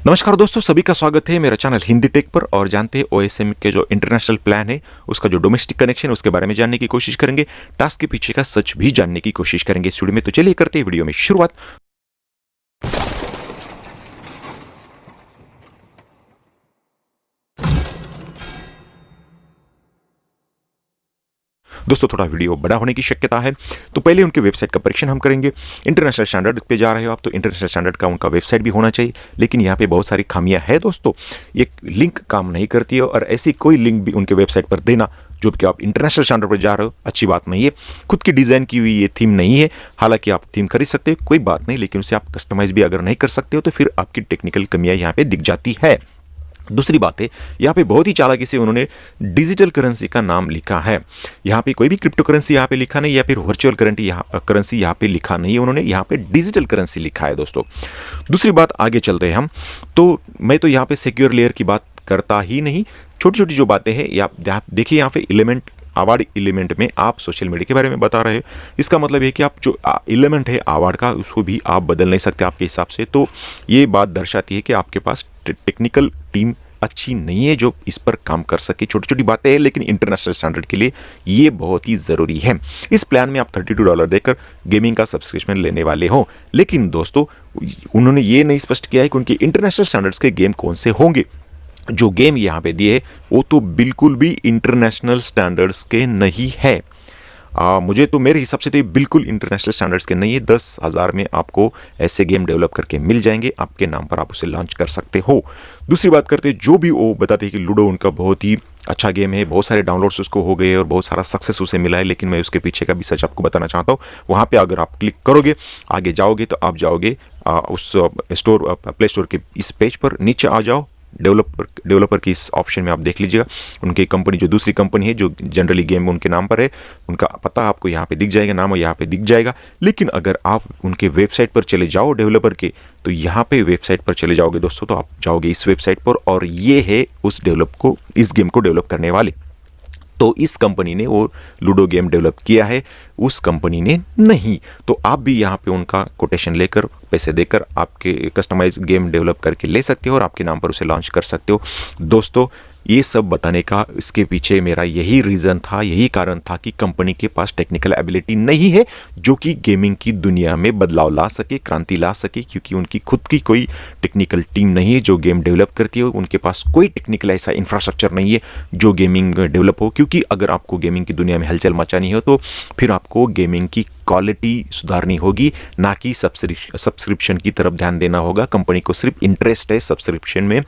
नमस्कार दोस्तों, सभी का स्वागत है मेरा चैनल हिंदी टेक पर। और जानते हैं ओएसएम के जो इंटरनेशनल प्लान है उसका जो डोमेस्टिक कनेक्शन है उसके बारे में जानने की कोशिश करेंगे। टास्क के पीछे का सच भी जानने की कोशिश करेंगे इस वीडियो में। तो चलिए करते हैं वीडियो में शुरुआत। दोस्तों थोड़ा वीडियो बड़ा होने की शक्यता है, तो पहले उनके वेबसाइट का परीक्षण हम करेंगे। इंटरनेशनल स्टैंडर्ड पे जा रहे हो आप तो इंटरनेशनल स्टैंडर्ड का उनका वेबसाइट भी होना चाहिए, लेकिन यहाँ पे बहुत सारी खामियां है दोस्तों। ये लिंक काम नहीं करती है और ऐसी कोई लिंक भी उनके वेबसाइट पर देना जो कि आप इंटरनेशनल स्टैंडर्ड पर जा रहे हो अच्छी बात नहीं है। खुद की डिज़ाइन की हुई ये थीम नहीं है। हालांकि आप थीम खरीद सकते हो, कोई बात नहीं, लेकिन उसे आप कस्टमाइज भी अगर नहीं कर सकते हो तो फिर आपकी टेक्निकल कमियां यहाँ पे दिख जाती है। दूसरी बात है, यहाँ पे बहुत ही चालाकी से उन्होंने डिजिटल करेंसी का नाम लिखा है। यहाँ पे कोई भी क्रिप्टो करेंसी यहाँ पे लिखा नहीं, या फिर वर्चुअल करेंसी यहाँ पे लिखा नहीं है, उन्होंने यहाँ पे डिजिटल करेंसी लिखा है दोस्तों। दूसरी बात, आगे चलते हैं हम। तो मैं तो यहाँ पे सिक्योर लेयर की बात करता ही नहीं। छोटी छोटी जो बातें हैं आप देखिए, यहाँ पे एलिमेंट आवार्ड एलिमेंट में आप सोशल मीडिया के बारे में बता रहे हो। इसका मतलब है कि आप जो एलिमेंट है आवार्ड का उसको भी आप बदल नहीं सकते आपके हिसाब से। तो ये बात दर्शाती है कि आपके पास टेक्निकल टीम अच्छी नहीं है जो इस पर काम कर सके। छोटी छोटी बातें हैं, लेकिन इंटरनेशनल स्टैंडर्ड के लिए ये बहुत ही ज़रूरी है। इस प्लान में आप $32 देकर गेमिंग का सब्सक्रिप्शन लेने वाले हो, लेकिन दोस्तों उन्होंने ये नहीं स्पष्ट किया है कि उनके इंटरनेशनल स्टैंडर्ड्स के गेम कौन से होंगे। जो गेम यहाँ पे दिए वो तो बिल्कुल भी इंटरनेशनल स्टैंडर्ड्स के नहीं है। मुझे तो मेरे हिसाब से तो ये बिल्कुल इंटरनेशनल स्टैंडर्ड्स के नहीं है। 10,000 में आपको ऐसे गेम डेवलप करके मिल जाएंगे, आपके नाम पर आप उसे लॉन्च कर सकते हो। दूसरी बात करते हैं, जो भी वो बताते हैं कि लूडो उनका बहुत ही अच्छा गेम है, बहुत सारे डाउनलोड्स उसको हो गए और बहुत सारा सक्सेस उसे मिला है, लेकिन मैं उसके पीछे का भी सच आपको बताना चाहता हूँ। वहाँ पे अगर आप क्लिक करोगे, आगे जाओगे तो आप जाओगे उस प्ले स्टोर के इस पेज पर, नीचे आ जाओ, डेवलपर की इस ऑप्शन में आप देख लीजिएगा। उनकी कंपनी जो दूसरी कंपनी है जो जनरली गेम उनके नाम पर है, उनका पता आपको यहाँ पे दिख जाएगा, नाम यहाँ पे दिख जाएगा। लेकिन अगर आप उनके वेबसाइट पर चले जाओ डेवलपर के, तो यहाँ पे वेबसाइट पर चले जाओगे दोस्तों, तो आप जाओगे इस वेबसाइट पर और ये है इस गेम को डेवलप करने वाले। तो इस कंपनी ने वो लूडो गेम डेवलप किया है, उस कंपनी ने नहीं। तो आप भी यहाँ पे उनका कोटेशन लेकर, पैसे देकर आपके कस्टमाइज गेम डेवलप करके ले सकते हो और आपके नाम पर उसे लॉन्च कर सकते हो। दोस्तों ये सब बताने का इसके पीछे मेरा यही रीज़न था, यही कारण था कि कंपनी के पास टेक्निकल एबिलिटी नहीं है जो कि गेमिंग की दुनिया में बदलाव ला सके, क्रांति ला सके। क्योंकि उनकी खुद की कोई टेक्निकल टीम नहीं है जो गेम डेवलप करती है, उनके पास कोई टेक्निकल ऐसा इंफ्रास्ट्रक्चर नहीं है जो गेमिंग डेवलप हो। क्योंकि अगर आपको गेमिंग की दुनिया में हलचल मचानी हो तो फिर आपको गेमिंग की क्वालिटी सुधारनी होगी, ना कि सब्सक्रिप्शन की तरफ ध्यान देना होगा। कंपनी को सिर्फ इंटरेस्ट है सब्सक्रिप्शन में,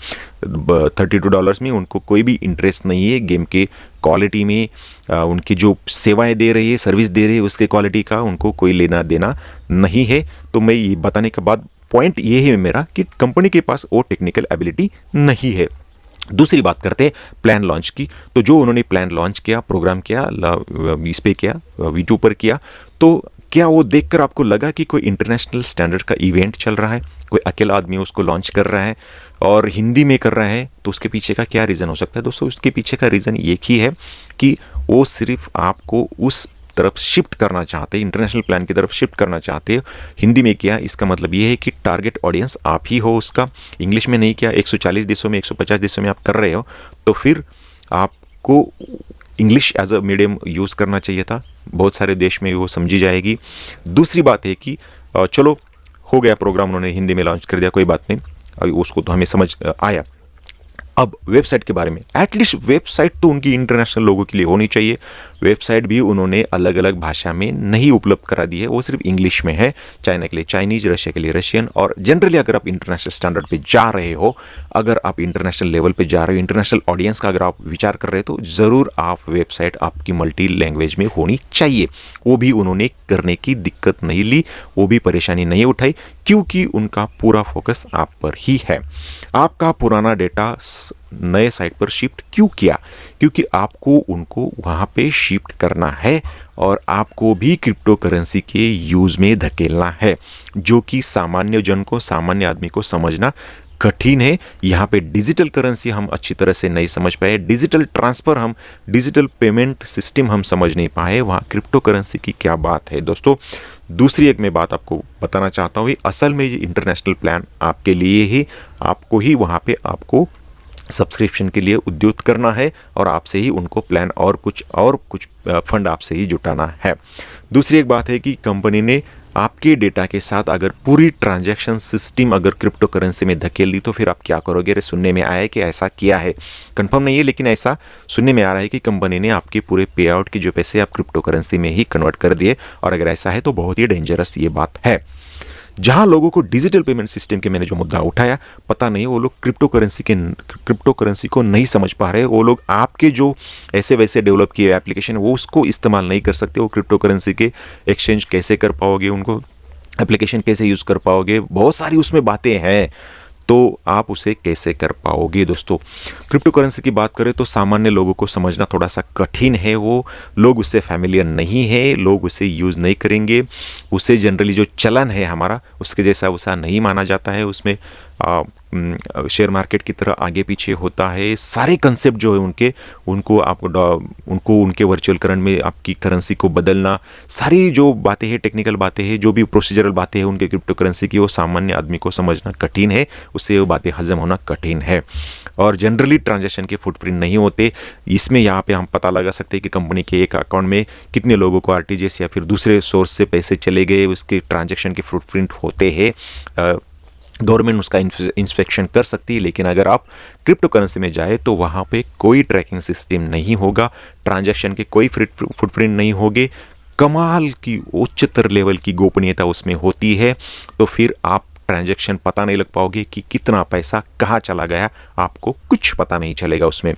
$32 में उनको कोई भी इंटरेस्ट नहीं है गेम के क्वालिटी में। उनकी जो सेवाएं दे रही है, सर्विस दे रही है, उसके क्वालिटी का उनको कोई लेना देना नहीं है। तो मैं ये बताने के बाद पॉइंट ये है मेरा कि कंपनी के पास वो टेक्निकल एबिलिटी नहीं है। दूसरी बात करते हैं प्लान लॉन्च की। तो जो उन्होंने प्लान लॉन्च किया, प्रोग्राम किया, इस पे किया, वीटू पर किया, तो क्या वो देखकर आपको लगा कि कोई इंटरनेशनल स्टैंडर्ड का इवेंट चल रहा है, कोई अकेला आदमी उसको लॉन्च कर रहा है और हिंदी में कर रहा है? तो उसके पीछे का क्या रीज़न हो सकता है दोस्तों? उसके पीछे का रीज़न एक ही है कि वो सिर्फ आपको उस तरफ शिफ्ट करना चाहते हैं, इंटरनेशनल प्लान की तरफ शिफ्ट करना चाहते हैं। हिंदी में किया, इसका मतलब ये है कि टारगेट ऑडियंस आप ही हो उसका। इंग्लिश में नहीं किया, 140 देशों में, 150 देशों में आप कर रहे हो, तो फिर आपको English as a medium use करना चाहिए था। बहुत सारे देश में वो समझी जाएगी। दूसरी बात है कि चलो हो गया प्रोग्राम, उन्होंने हिंदी में लॉन्च कर दिया, कोई बात नहीं, अभी उसको तो हमें समझ आया। अब वेबसाइट के बारे में, एटलीस्ट वेबसाइट तो उनकी इंटरनेशनल लोगों के लिए होनी चाहिए। वेबसाइट भी उन्होंने अलग अलग भाषा में नहीं उपलब्ध करा दी है, वो सिर्फ इंग्लिश में है। चाइना के लिए चाइनीज, रशिया के लिए रशियन। और जनरली अगर आप इंटरनेशनल स्टैंडर्ड पे जा रहे हो, अगर आप इंटरनेशनल लेवल पे जा रहे हो, इंटरनेशनल ऑडियंस का अगर आप विचार कर रहे हो, तो ज़रूर आप वेबसाइट आपकी मल्टी लैंग्वेज में होनी चाहिए। वो भी उन्होंने करने की दिक्कत नहीं ली, वो भी परेशानी नहीं उठाई, क्योंकि उनका पूरा फोकस आप पर ही है। आपका पुराना डेटा नए साइट पर शिफ्ट क्यों किया? क्योंकि आपको उनको वहाँ पे शिफ्ट करना है और आपको भी क्रिप्टो करेंसी के यूज़ में धकेलना है, जो कि सामान्य जन को, सामान्य आदमी को समझना कठिन है। यहाँ पे डिजिटल करेंसी हम अच्छी तरह से नहीं समझ पाए, डिजिटल ट्रांसफर हम डिजिटल पेमेंट सिस्टम हम समझ नहीं पाए, वहाँ क्रिप्टो करेंसी की क्या बात है दोस्तों। दूसरी एक मैं बात आपको बताना चाहता हूँ, असल में ये इंटरनेशनल प्लान आपके लिए ही, आपको ही वहाँ पे आपको सब्सक्रिप्शन के लिए उद्युक्त करना है और आपसे ही उनको प्लान और कुछ फंड आपसे ही जुटाना है। दूसरी एक बात है कि कंपनी ने आपके डेटा के साथ अगर पूरी ट्रांजैक्शन सिस्टम अगर क्रिप्टो करेंसी में धकेल दी तो फिर आप क्या करोगे। अरे सुनने में आया है कि ऐसा किया है, कंफर्म नहीं है लेकिन ऐसा सुनने में आ रहा है कि कंपनी ने आपके पूरे पे आउट की जो पैसे आप क्रिप्टो करेंसी में ही कन्वर्ट कर दिए। और अगर ऐसा है तो बहुत ही डेंजरस ये बात है। जहां लोगों को डिजिटल पेमेंट सिस्टम के मैंने जो मुद्दा उठाया, पता नहीं वो लोग क्रिप्टो करेंसी को नहीं समझ पा रहे। वो लोग आपके जो ऐसे वैसे डेवलप किए एप्लीकेशन वो उसको इस्तेमाल नहीं कर सकते। वो क्रिप्टो करेंसी के एक्सचेंज कैसे कर पाओगे, उनको एप्लीकेशन कैसे यूज कर पाओगे, बहुत सारी उसमें बातें हैं, तो आप उसे कैसे कर पाओगे दोस्तों। क्रिप्टो करेंसी की बात करें तो सामान्य लोगों को समझना थोड़ा सा कठिन है, वो लोग उससे फैमिलियर नहीं है, लोग उसे यूज़ नहीं करेंगे। उसे जनरली जो चलन है हमारा उसके जैसा वैसा नहीं माना जाता है। उसमें शेयर मार्केट की तरह आगे पीछे होता है। सारे कंसेप्ट जो है उनको उनके वर्चुअल करंट में आपकी करेंसी को बदलना, सारी जो बातें हैं, टेक्निकल बातें हैं, जो भी प्रोसीजरल बातें हैं उनके क्रिप्टो करेंसी की, वो सामान्य आदमी को समझना कठिन है, उससे वो बातें हजम होना कठिन है। और जनरली ट्रांजैक्शन के फुटप्रिंट नहीं होते। इसमें यहाँ पे हम पता लगा सकते हैं कि कंपनी के एक अकाउंट में कितने लोगों को आरटीजीएस या फिर दूसरे सोर्स से पैसे चले गए, उसके ट्रांजैक्शन के फुटप्रिंट होते हैं। गवर्नमेंट उसका इंस्पेक्शन कर सकती है। लेकिन अगर आप क्रिप्टो करेंसी में जाए तो वहाँ पे कोई ट्रैकिंग सिस्टम नहीं होगा, ट्रांजैक्शन के कोई फुटप्रिंट नहीं होंगे। कमाल की उच्चतर लेवल की गोपनीयता उसमें होती है। तो फिर आप ट्रांजैक्शन पता नहीं लग पाओगे कि कितना पैसा कहाँ चला गया, आपको कुछ पता नहीं चलेगा उसमें।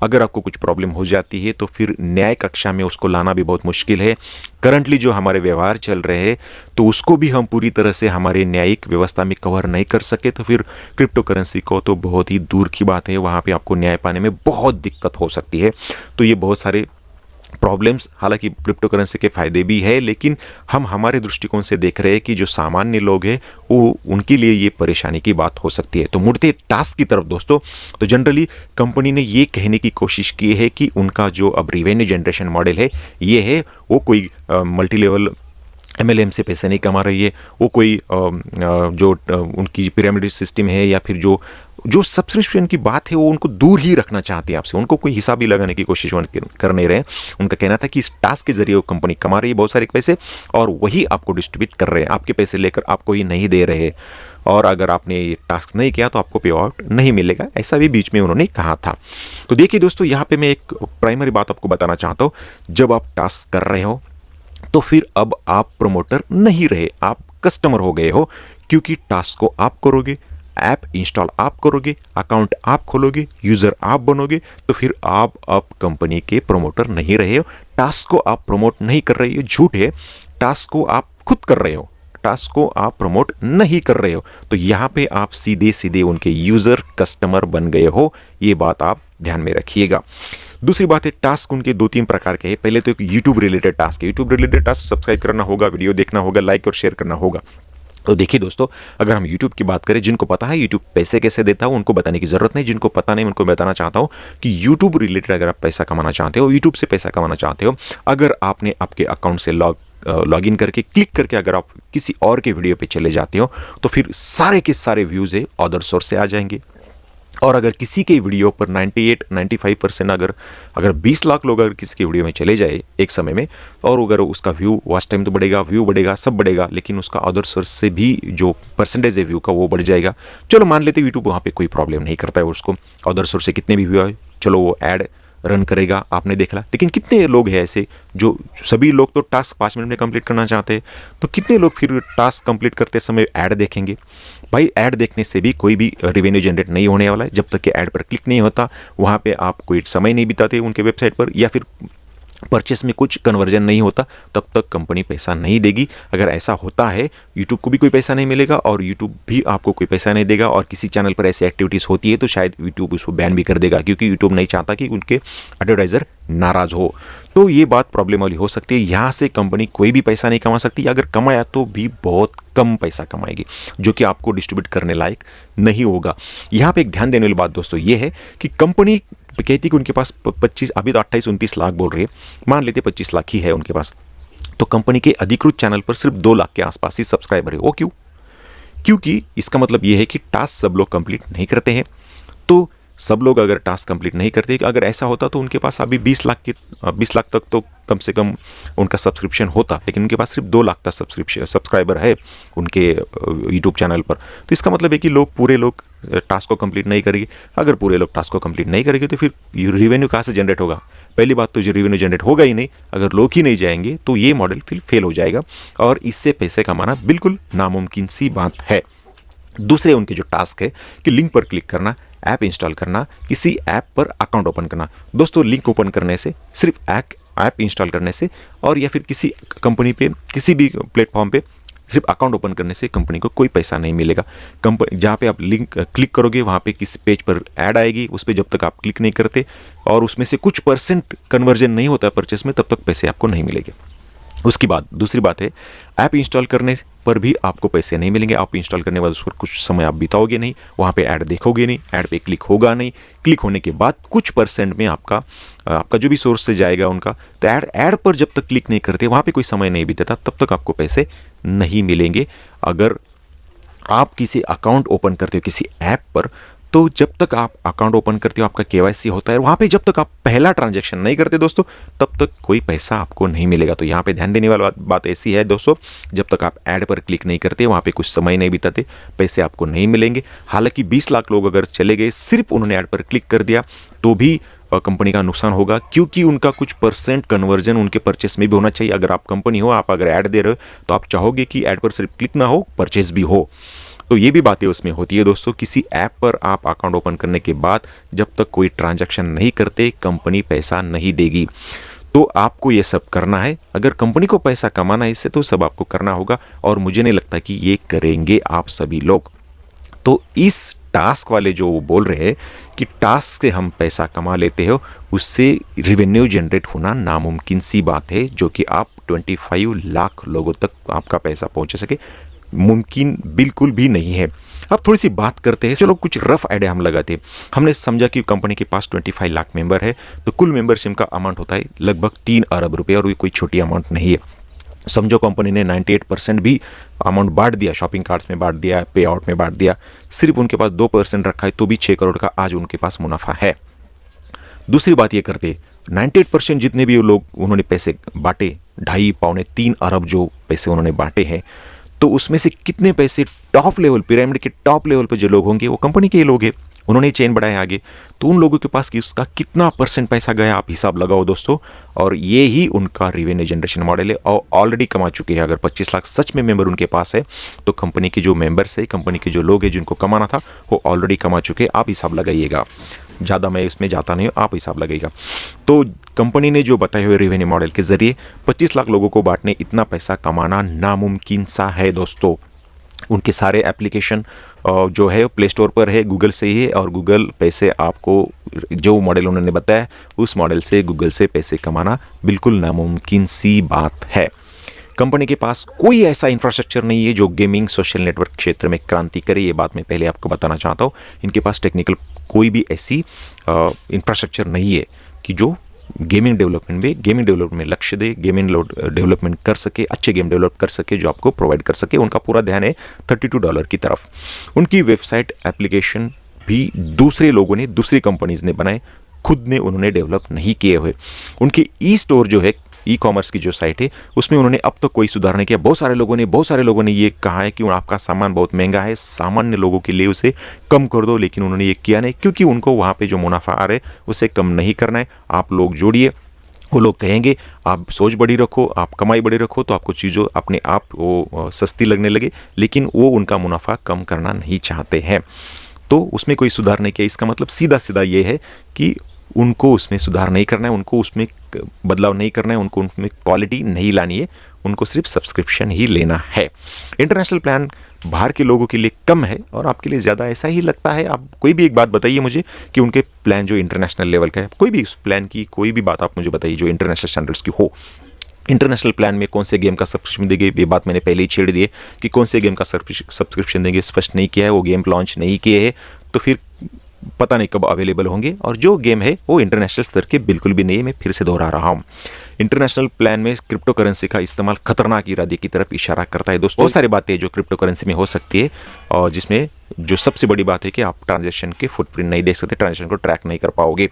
अगर आपको कुछ प्रॉब्लम हो जाती है तो फिर न्याय कक्षा में उसको लाना भी बहुत मुश्किल है। करंटली जो हमारे व्यवहार चल रहे हैं तो उसको भी हम पूरी तरह से हमारे न्यायिक व्यवस्था में कवर नहीं कर सके तो फिर क्रिप्टो करेंसी को तो बहुत ही दूर की बात है, वहाँ पे आपको न्याय पाने में बहुत दिक्कत हो सकती है। तो ये बहुत सारे प्रॉब्लम्स, हालांकि क्रिप्टो करेंसी के फायदे भी है लेकिन हम हमारे दृष्टिकोण से देख रहे हैं कि जो सामान्य लोग हैं वो उनके लिए ये परेशानी की बात हो सकती है। तो मुड़ते टास्क की तरफ दोस्तों, तो जनरली कंपनी ने ये कहने की कोशिश की है कि उनका जो अब रिवेन्यू जनरेशन मॉडल है ये है, वो कोई मल्टी लेवल MLM से पैसे नहीं कमा रही है, वो कोई जो उनकी पिरामिड सिस्टम है या फिर जो सब्सक्रिप्शन की बात है वो उनको दूर ही रखना चाहती है आपसे, उनको कोई हिसाब भी लगाने की कोशिश कर नहीं रहे। उनका कहना था कि इस टास्क के जरिए वो कंपनी कमा रही है बहुत सारे पैसे और वही आपको डिस्ट्रीब्यूट कर रहे हैं, आपके पैसे लेकर आपको ही नहीं दे रहे, और अगर आपने ये टास्क नहीं किया तो आपको पे आउट नहीं मिलेगा, ऐसा भी बीच में उन्होंने कहा था। तो देखिए दोस्तों, यहाँ पे मैं एक प्राइमरी बात आपको बताना चाहता हूँ, जब आप टास्क कर रहे हो तो फिर अब आप प्रमोटर नहीं रहे, आप कस्टमर हो गए हो, क्योंकि टास्क को आप करोगे, ऐप इंस्टॉल आप करोगे, अकाउंट आप खोलोगे, यूजर आप बनोगे, तो फिर आप अब कंपनी के प्रमोटर नहीं रहे हो। टास्क को आप प्रमोट नहीं कर रहे हो, झूठ है, टास्क को आप खुद कर रहे हो, टास्क को आप प्रमोट नहीं कर रहे हो। तो यहां पे आप सीधे सीधे उनके यूजर कस्टमर बन गए हो, ये बात आप ध्यान में रखिएगा। दूसरी बात है, टास्क उनके 2-3 प्रकार के हैं। पहले तो एक यूट्यूब रिलेटेड टास्क है, यूट्यूब रिलेटेड टास्क सब्सक्राइब करना होगा, वीडियो देखना होगा, लाइक और शेयर करना होगा। तो देखिए दोस्तों, अगर हम YouTube की बात करें, जिनको पता है YouTube पैसे कैसे देता है उनको बताने की जरूरत नहीं, जिनको पता नहीं उनको बताना चाहता हूं कि YouTube रिलेटेड अगर आप पैसा कमाना चाहते हो, YouTube से पैसा कमाना चाहते हो, अगर आपने आपके अकाउंट से लॉग इन करके क्लिक करके अगर आप किसी और के वीडियो पे चले जाते हो तो फिर सारे के सारे व्यूज है अदर सोर्स से आ जाएंगे। और अगर किसी के वीडियो पर 98-95% अगर 20 लाख लोग अगर किसी के वीडियो में चले जाए एक समय में, और अगर उसका व्यू वॉच टाइम तो बढ़ेगा, व्यू बढ़ेगा, सब बढ़ेगा, लेकिन उसका अदर सोर्स से भी जो परसेंटेज है व्यू का वो बढ़ जाएगा। चलो मान लेते यूट्यूब वहाँ पे कोई प्रॉब्लम नहीं करता है, उसको अदर सोर्स से कितने भी व्यू आए, चलो वो ऐड रन करेगा, आपने देखा। लेकिन कितने लोग हैं ऐसे, जो सभी लोग तो टास्क 5 मिनट में कंप्लीट करना चाहते हैं, तो कितने लोग फिर टास्क कंप्लीट करते समय ऐड देखेंगे? भाई ऐड देखने से भी कोई भी रेवेन्यू जनरेट नहीं होने वाला है, जब तक कि ऐड पर क्लिक नहीं होता, वहाँ पे आप कोई समय नहीं बिताते उनके वेबसाइट पर, या फिर परचेस में कुछ कन्वर्जन नहीं होता, तब तक कंपनी पैसा नहीं देगी। अगर ऐसा होता है, यूट्यूब को भी कोई पैसा नहीं मिलेगा और यूट्यूब भी आपको कोई पैसा नहीं देगा। और किसी चैनल पर ऐसी एक्टिविटीज़ होती है तो शायद यूट्यूब उसको बैन भी कर देगा, क्योंकि यूट्यूब नहीं चाहता कि उनके एडवर्टाइज़र नाराज़ हो। तो ये बात प्रॉब्लम वाली हो सकती है। यहाँ से कंपनी कोई भी पैसा नहीं कमा सकती, अगर कमाया तो भी बहुत कम पैसा कमाएगी, जो कि आपको डिस्ट्रीब्यूट करने लायक नहीं होगा। यहाँ पे एक ध्यान देने वाली बात दोस्तों ये है कि कंपनी कहती कि उनके पास 25, अभी तो 28-29 लाख बोल रही है, मान लेते 25 लाख ही है उनके पास, तो कंपनी के अधिकृत चैनल पर सिर्फ 2 लाख के आसपास ही सब्सक्राइबर है। वो क्यों? क्योंकि इसका मतलब ये है कि टास्क सब लोग कंप्लीट नहीं करते हैं। तो सब लोग अगर टास्क कंप्लीट नहीं करते, अगर ऐसा होता तो उनके पास अभी 20 लाख तक तो कम से कम उनका सब्सक्रिप्शन होता, लेकिन उनके पास सिर्फ 2 लाख का सब्सक्राइबर है उनके यूट्यूब चैनल पर। तो इसका मतलब है कि पूरे लोग टास्क को कंप्लीट नहीं करेंगे। अगर पूरे लोग टास्क को कंप्लीट नहीं करेंगे तो फिर रेवेन्यू कहाँ से जनरेट होगा? पहली बात तो जो रेवेन्यू जनरेट होगा ही नहीं। अगर लोग ही नहीं जाएंगे तो ये मॉडल फिर फेल हो जाएगा और इससे पैसे कमाना बिल्कुल नामुमकिन सी बात है। दूसरे उनके जो टास्क है कि लिंक पर क्लिक करना, ऐप इंस्टॉल करना, किसी ऐप पर अकाउंट ओपन करना। दोस्तों, लिंक ओपन करने से, सिर्फ ऐप इंस्टॉल करने से और या फिर किसी कंपनी पे, किसी भी प्लेटफॉर्म पे सिर्फ अकाउंट ओपन करने से कंपनी को कोई पैसा नहीं मिलेगा। कंपनी जहाँ पे आप लिंक क्लिक करोगे वहाँ पे किस पेज पर ऐड आएगी, उस पर जब तक आप क्लिक नहीं करते और उसमें से कुछ % कन्वर्जन नहीं होता परचेस में, तब तक पैसे आपको नहीं मिलेंगे। उसकी बात, दूसरी बात है, ऐप इंस्टॉल करने पर भी आपको पैसे नहीं मिलेंगे। आप इंस्टॉल करने बाद उस पर कुछ समय आप बिताओगे नहीं, वहाँ पे ऐड देखोगे नहीं, ऐड पे क्लिक होगा नहीं। क्लिक होने के बाद कुछ % में आपका जो भी सोर्स से जाएगा उनका, तो ऐड पर जब तक क्लिक नहीं करते, वहाँ पे कोई समय नहीं बीतता, तब तक आपको पैसे नहीं मिलेंगे। अगर आप किसी अकाउंट ओपन करते हो किसी ऐप पर, तो जब तक आप अकाउंट ओपन करते हो, आपका KYC होता है, वहाँ पे जब तक आप पहला ट्रांजैक्शन नहीं करते दोस्तों, तब तक कोई पैसा आपको नहीं मिलेगा। तो यहाँ पे ध्यान देने वाली बात ऐसी है दोस्तों, जब तक आप ऐड पर क्लिक नहीं करते, वहाँ पे कुछ समय नहीं बिताते, पैसे आपको नहीं मिलेंगे। हालांकि 20 लाख लोग अगर चले गए, सिर्फ उन्होंने ऐड पर क्लिक कर दिया, तो भी कंपनी का नुकसान होगा, क्योंकि उनका कुछ % कन्वर्जन उनके परचेस में भी होना चाहिए। अगर आप कंपनी हो, आप अगर ऐड दे रहे हो, तो आप चाहोगे कि ऐड पर सिर्फ क्लिक ना हो, परचेस भी हो। तो ये भी बातें उसमें होती है दोस्तों। किसी ऐप पर आप अकाउंट ओपन करने के बाद जब तक कोई ट्रांजैक्शन नहीं करते, कंपनी पैसा नहीं देगी। तो आपको ये सब करना है। अगर कंपनी को पैसा कमाना है इससे, तो सब आपको करना होगा और मुझे नहीं लगता कि ये करेंगे आप सभी लोग। तो इस टास्क वाले जो बोल रहे हैं कि टास्क से हम पैसा कमा लेते हो, उससे रेवेन्यू जनरेट होना नामुमकिन सी बात है, जो कि आप 25 लाख लोगों तक आपका पैसा पहुंच सके, मुमकिन बिल्कुल भी नहीं है। अब थोड़ी सी बात करते हैं, चलो कुछ रफ आइडिया हम लगाते हैं। हमने समझा कि कंपनी के पास 25 लाख मेंबर है, तो कुल मेंबरशिप का अमाउंट होता है लगभग 3 अरब रुपए, और ये कोई छोटी अमाउंट नहीं है। समझो कंपनी ने 98% भी अमाउंट बांट दिया, शॉपिंग कार्ड्स में बांट दिया, पे आउट में बांट दिया, सिर्फ उनके पास 2% रखा है, तो भी 6 करोड़ का आज उनके पास मुनाफा है। दूसरी बात ये करते, 98% जितने भी लोग उन्होंने पैसे बांटे, 2.5-3 अरब जो पैसे उन्होंने बांटे हैं, तो उसमें से कितने पैसे टॉप लेवल, पिरामिड के टॉप लेवल पर जो लोग होंगे वो कंपनी के ही लोग हैं, उन्होंने चेन बढ़ाया आगे, तो उन लोगों के पास कि उसका कितना % पैसा गया, आप हिसाब लगाओ दोस्तों। और ये ही उनका रेवेन्यू जनरेशन मॉडल है, और ऑलरेडी कमा चुके हैं। अगर 25 लाख सच में मेंबर उनके पास है, तो कंपनी के जो मेंबर्स है, कंपनी के जो लोग हैं जिनको कमाना था, वो ऑलरेडी कमा चुके। आप हिसाब लगाइएगा, ज़्यादा मैं इसमें जाता नहीं हूँ, आप हिसाब लगाइएगा। तो कंपनी ने जो बताए हुए रेवेन्यू मॉडल के जरिए 25 लाख लोगों को बांटने, इतना पैसा कमाना नामुमकिन सा है दोस्तों। उनके सारे एप्लीकेशन जो है प्ले स्टोर पर है, गूगल से ही है, और गूगल पैसे आपको, जो मॉडल उन्होंने बताया उस मॉडल से गूगल से पैसे कमाना बिल्कुल नामुमकिन सी बात है। कंपनी के पास कोई ऐसा इंफ्रास्ट्रक्चर नहीं है जो गेमिंग सोशल नेटवर्क क्षेत्र में क्रांति करे, ये बात मैं पहले आपको बताना चाहता हूँ। इनके पास टेक्निकल कोई भी ऐसी इंफ्रास्ट्रक्चर नहीं है कि जो गेमिंग डेवलपमेंट में लक्ष्य दे, गेमिंग डेवलपमेंट कर सके, अच्छे गेम डेवलप कर सके, जो आपको प्रोवाइड कर सके। उनका पूरा ध्यान है $32 की तरफ। उनकी वेबसाइट, एप्लीकेशन भी दूसरे लोगों ने, दूसरी कंपनीज ने बनाए, खुद ने उन्होंने डेवलप नहीं किए हुए। उनके ई स्टोर जो है, ई कॉमर्स की जो साइट है, उसमें उन्होंने अब तक कोई सुधार नहीं किया। बहुत सारे लोगों ने ये कहा है कि आपका सामान बहुत महंगा है, सामान्य लोगों के लिए उसे कम कर दो, लेकिन उन्होंने ये किया नहीं, क्योंकि उनको वहाँ पे जो मुनाफा आ रहा है उसे कम नहीं करना है। आप लोग जोड़िए, वो लोग कहेंगे आप सोच बड़ी रखो, आप कमाई बड़ी रखो, तो आपको चीज़ों अपने आप वो सस्ती लगने लगे, लेकिन वो उनका मुनाफा कम करना नहीं चाहते हैं। तो उसमें कोई सुधार नहीं किया। इसका मतलब सीधा सीधा ये है कि उनको उसमें सुधार नहीं करना है, उनको उसमें बदलाव नहीं करना है, उनको उनमें क्वालिटी नहीं लानी है, उनको सिर्फ सब्सक्रिप्शन ही लेना है। इंटरनेशनल प्लान बाहर के लोगों के लिए कम है और आपके लिए ज़्यादा ऐसा ही लगता है। आप कोई भी एक बात बताइए मुझे कि उनके प्लान जो इंटरनेशनल लेवल का है, कोई भी उस प्लान की कोई भी बात आप मुझे बताइए जो इंटरनेशनल स्टैंडर्ड्स की हो। इंटरनेशनल प्लान में कौन से गेम का सब्सक्रिप्शन देंगे, ये बात मैंने पहले ही छेड़ दी है कि कौन से गेम का सब्सक्रिप्शन देंगे, स्पष्ट नहीं किया है, वो गेम लॉन्च नहीं किए हैं, तो फिर पता नहीं कब अवेलेबल होंगे। और जो गेम है वो इंटरनेशनल स्तर के बिल्कुल भी नहीं है, मैं फिर से दोहरा रहा हूँ। इंटरनेशनल प्लान में क्रिप्टो करेंसी का इस्तेमाल खतरनाक इरादे की तरफ इशारा करता है दोस्तों। बहुत सारी बातें जो क्रिप्टो करेंसी में हो सकती है और जिसमें जो सबसे बड़ी बात है कि आप ट्रांजेक्शन के फुटप्रिंट नहीं देख सकते, ट्रांजेक्शन को ट्रैक नहीं कर पाओगे।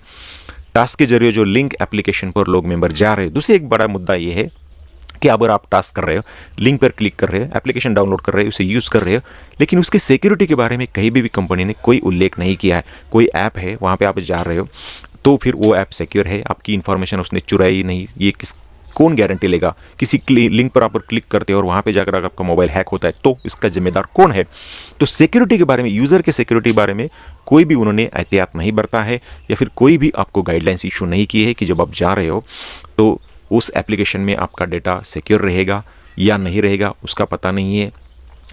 टास्क के जरिए जो लिंक एप्लीकेशन पर लोग मेंबर जा रहे हैं। दूसरी एक बड़ा मुद्दा ये है कि अगर आप टास्क कर रहे हो, लिंक पर क्लिक कर रहे हो, एप्लीकेशन डाउनलोड कर रहे हो, उसे यूज़ कर रहे हो, लेकिन उसके सिक्योरिटी के बारे में कहीं भी कंपनी ने कोई उल्लेख नहीं किया है। कोई ऐप है, वहाँ पे आप जा रहे हो तो फिर वो ऐप सिक्योर है, आपकी इन्फॉर्मेशन उसने चुराई नहीं, ये कौन गारंटी लेगा? किसी लिंक पर आप क्लिक करते हो और वहाँ पे जाकर अगर आपका मोबाइल हैक होता है तो इसका जिम्मेदार कौन है? तो सिक्योरिटी के बारे में, यूज़र के सिक्योरिटी के बारे में कोई भी उन्होंने एहतियात नहीं बरता है या फिर कोई भी आपको गाइडलाइंस इशू नहीं की है कि जब आप जा रहे हो तो उस एप्लीकेशन में आपका डेटा सिक्योर रहेगा या नहीं रहेगा, उसका पता नहीं है।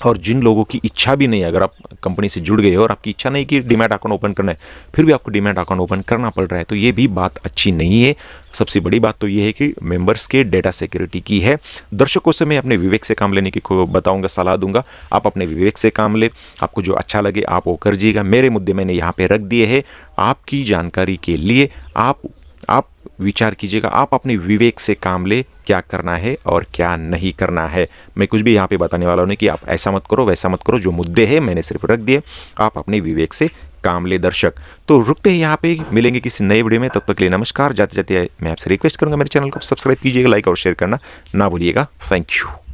और जिन लोगों की इच्छा भी नहीं है, अगर आप कंपनी से जुड़ गए हो और आपकी इच्छा नहीं कि डीमैट अकाउंट ओपन करना है, फिर भी आपको डीमैट अकाउंट ओपन करना पड़ रहा है, तो ये भी बात अच्छी नहीं है। सबसे बड़ी बात तो ये है कि मेंबर्स के डेटा सिक्योरिटी की है। दर्शकों से मैं अपने विवेक से काम लेने की बताऊंगा, सलाह दूंगा। आप अपने विवेक से काम ले, आपको जो अच्छा लगे आप वो करिएगा। मेरे मुद्दे मैंने यहाँ पे रख दिए हैं आपकी जानकारी के लिए। आप विचार कीजिएगा, आप अपने विवेक से काम ले, क्या करना है और क्या नहीं करना है। मैं कुछ भी यहाँ पे बताने वाला हूँ कि आप ऐसा मत करो वैसा मत करो, जो मुद्दे हैं मैंने सिर्फ रख दिए, आप अपने विवेक से काम ले। दर्शक तो रुकते हैं यहाँ पे, मिलेंगे किसी नए वीडियो में, तब तक के लिए नमस्कार। जाते जाते मैं आपसे रिक्वेस्ट करूंगा मेरे चैनल को सब्सक्राइब कीजिएगा, लाइक और शेयर करना ना भूलिएगा। Thank you.